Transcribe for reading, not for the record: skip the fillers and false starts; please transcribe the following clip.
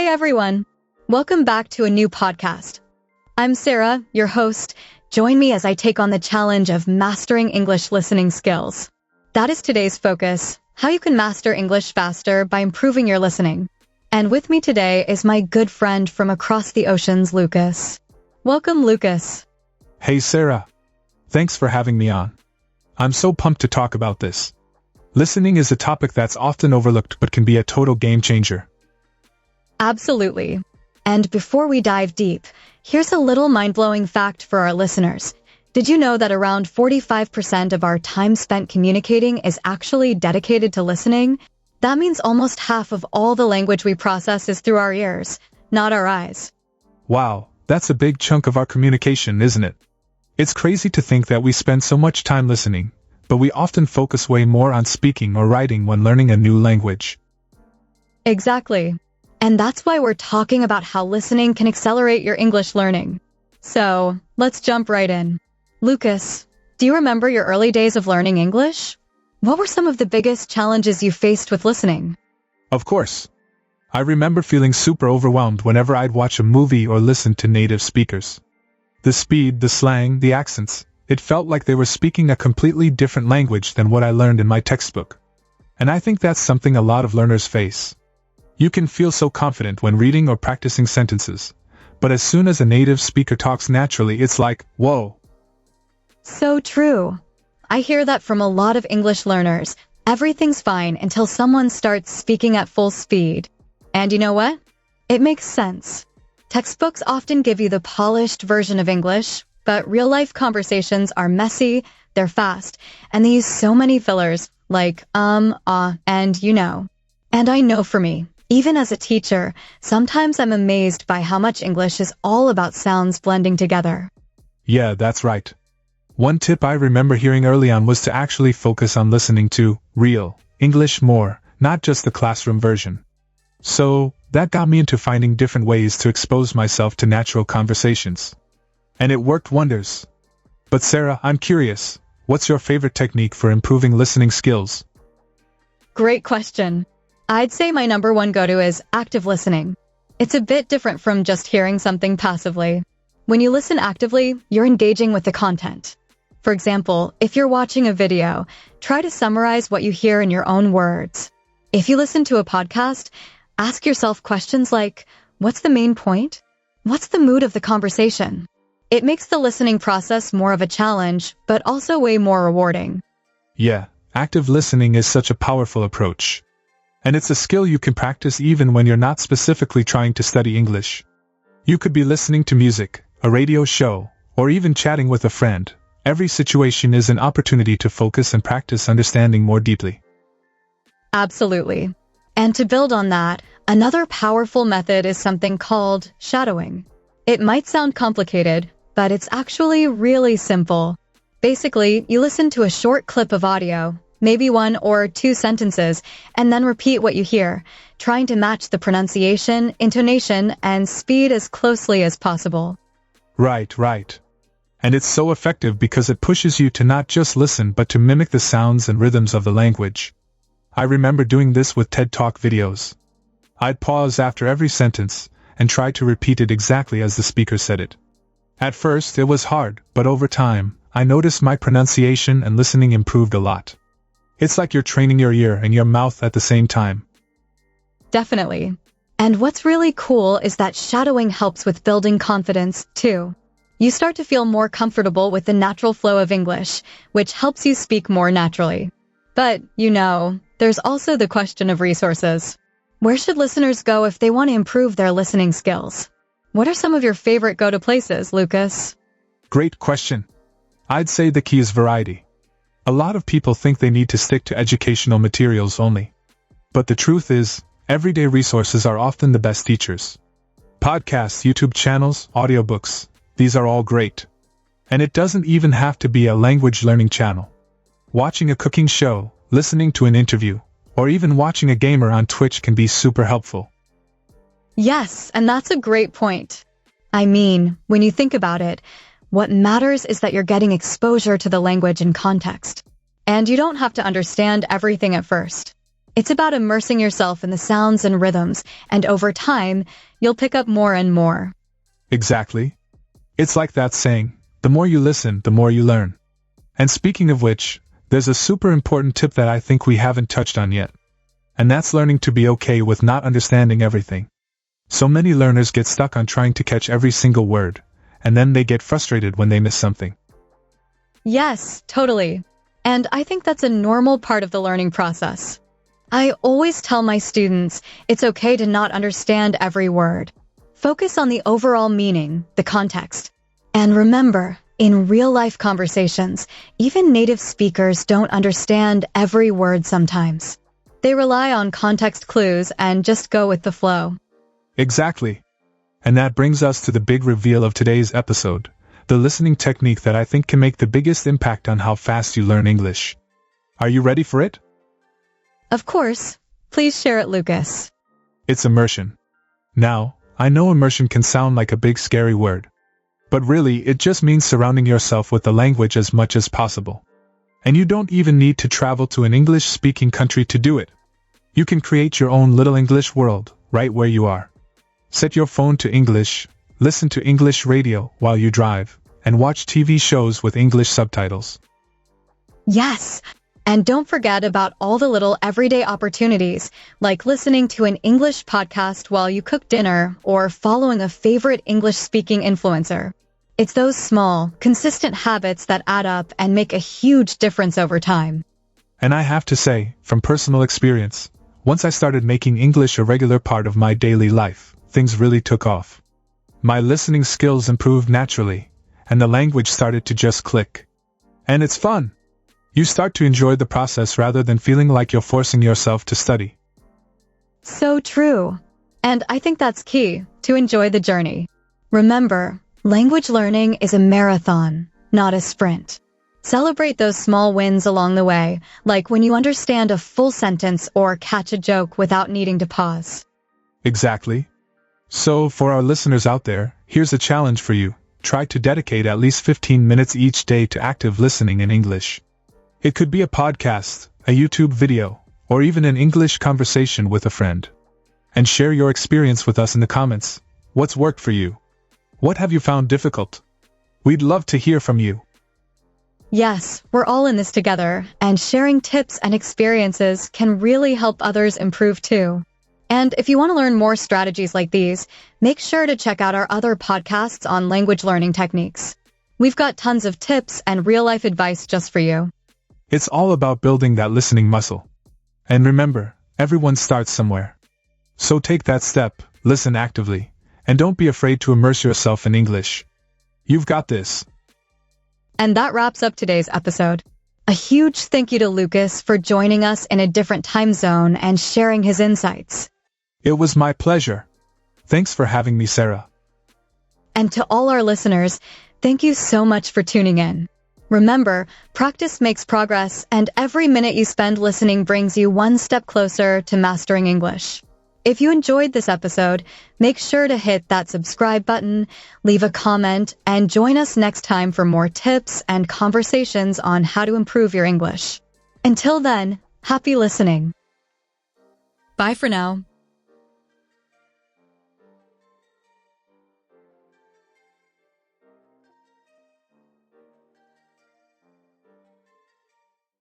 everyone. Welcome back to a new podcast. I'm Sarah, your host. Join me as I take on the challenge of mastering English listening skills. That is today's focus, how you can master English faster by improving your listening. And with me today is my good friend from across the oceans, Lucas. Welcome, Lucas. Hey, Sarah. Thanks for having me on. I'm so pumped to talk about this. Listening is a topic that's often overlooked but can be a total game changer. Absolutely. And before we dive deep, here's a little mind-blowing fact for our listeners. Did you know that around 45% of our time spent communicating is actually dedicated to listening? That means almost half of all the language we process is through our ears, not our eyes. Wow, that's a big chunk of our communication, isn't it? It's crazy to think that we spend so much time listening, but we often focus way more on speaking or writing when learning a new language. Exactly. And that's why we're talking about how listening can accelerate your English learning. So, let's jump right in. Lucas, do you remember your early days of learning English? What were some of the biggest challenges you faced with listening? Of course. I remember feeling super overwhelmed whenever I'd watch a movie or listen to native speakers. The speed, the slang, the accents, it felt like they were speaking a completely different language than what I learned in my textbook. And I think that's something a lot of learners face. You can feel so confident when reading or practicing sentences, but as soon as a native speaker talks naturally, it's like, whoa. So true. I hear that from a lot of English learners. Everything's fine until someone starts speaking at full speed. And you know what? It makes sense. Textbooks often give you the polished version of English, but real-life conversations are messy, they're fast, and they use so many fillers, like and you know. And I know for me, even as a teacher, sometimes I'm amazed by how much English is all about sounds blending together. Yeah, that's right. One tip I remember hearing early on was to actually focus on listening to real English more, not just the classroom version. So, that got me into finding different ways to expose myself to natural conversations. And it worked wonders. But Sarah, I'm curious, what's your favorite technique for improving listening skills? Great question. I'd say my number one go-to is active listening. It's a bit different from just hearing something passively. When you listen actively, you're engaging with the content. For example, if you're watching a video, try to summarize what you hear in your own words. If you listen to a podcast, ask yourself questions like, what's the main point? What's the mood of the conversation? It makes the listening process more of a challenge, but also way more rewarding. Yeah, active listening is such a powerful approach. And it's a skill you can practice even when you're not specifically trying to study English. You could be listening to music, a radio show, or even chatting with a friend. Every situation is an opportunity to focus and practice understanding more deeply. Absolutely. And to build on that, another powerful method is something called shadowing. It might sound complicated, but it's actually really simple. Basically, you listen to a short clip of audio, maybe 1 or 2 sentences, and then repeat what you hear, trying to match the pronunciation, intonation, and speed as closely as possible. Right. And it's so effective because it pushes you to not just listen but to mimic the sounds and rhythms of the language. I remember doing this with TED Talk videos. I'd pause after every sentence and try to repeat it exactly as the speaker said it. At first it was hard, but over time, I noticed my pronunciation and listening improved a lot. It's like you're training your ear and your mouth at the same time. Definitely. And what's really cool is that shadowing helps with building confidence, too. You start to feel more comfortable with the natural flow of English, which helps you speak more naturally. But, there's also the question of resources. Where should listeners go if they want to improve their listening skills? What are some of your favorite go-to places, Lucas? Great question. I'd say the key is variety. A lot of people think they need to stick to educational materials only. But the truth is, everyday resources are often the best teachers. Podcasts, YouTube channels, audiobooks, these are all great. And it doesn't even have to be a language learning channel. Watching a cooking show, listening to an interview, or even watching a gamer on Twitch can be super helpful. Yes, and that's a great point. I mean, when you think about it, what matters is that you're getting exposure to the language and context. And you don't have to understand everything at first. It's about immersing yourself in the sounds and rhythms, and over time, you'll pick up more and more. Exactly. It's like that saying, the more you listen, the more you learn. And speaking of which, there's a super important tip that I think we haven't touched on yet. And that's learning to be okay with not understanding everything. So many learners get stuck on trying to catch every single word, and then they get frustrated when they miss something. Yes, totally. And I think that's a normal part of the learning process. I always tell my students it's okay to not understand every word. Focus on the overall meaning, the context. And remember, in real-life conversations, even native speakers don't understand every word sometimes. They rely on context clues and just go with the flow. Exactly. And that brings us to the big reveal of today's episode, the listening technique that I think can make the biggest impact on how fast you learn English. Are you ready for it? Of course. Please share it, Lucas. It's immersion. Now, I know immersion can sound like a big scary word. But really, it just means surrounding yourself with the language as much as possible. And you don't even need to travel to an English-speaking country to do it. You can create your own little English world, right where you are. Set your phone to English, listen to English radio while you drive, and watch TV shows with English subtitles. Yes! And don't forget about all the little everyday opportunities, like listening to an English podcast while you cook dinner or following a favorite English-speaking influencer. It's those small, consistent habits that add up and make a huge difference over time. And I have to say, from personal experience, once I started making English a regular part of my daily life, things really took off. My listening skills improved naturally, and the language started to just click. And it's fun. You start to enjoy the process rather than feeling like you're forcing yourself to study. So true. And I think that's key, to enjoy the journey. Remember, language learning is a marathon, not a sprint. Celebrate those small wins along the way, like when you understand a full sentence or catch a joke without needing to pause. Exactly. So, for our listeners out there, here's a challenge for you. Try to dedicate at least 15 minutes each day to active listening in English. It could be a podcast, a YouTube video, or even an English conversation with a friend. And share your experience with us in the comments. What's worked for you? What have you found difficult? We'd love to hear from you. Yes, we're all in this together, and sharing tips and experiences can really help others improve too. And if you want to learn more strategies like these, make sure to check out our other podcasts on language learning techniques. We've got tons of tips and real-life advice just for you. It's all about building that listening muscle. And remember, everyone starts somewhere. So take that step, listen actively, and don't be afraid to immerse yourself in English. You've got this. And that wraps up today's episode. A huge thank you to Lucas for joining us in a different time zone and sharing his insights. It was my pleasure. Thanks for having me, Sarah. And to all our listeners, thank you so much for tuning in. Remember, practice makes progress, and every minute you spend listening brings you one step closer to mastering English. If you enjoyed this episode, make sure to hit that subscribe button, leave a comment, and join us next time for more tips and conversations on how to improve your English. Until then, happy listening. Bye for now.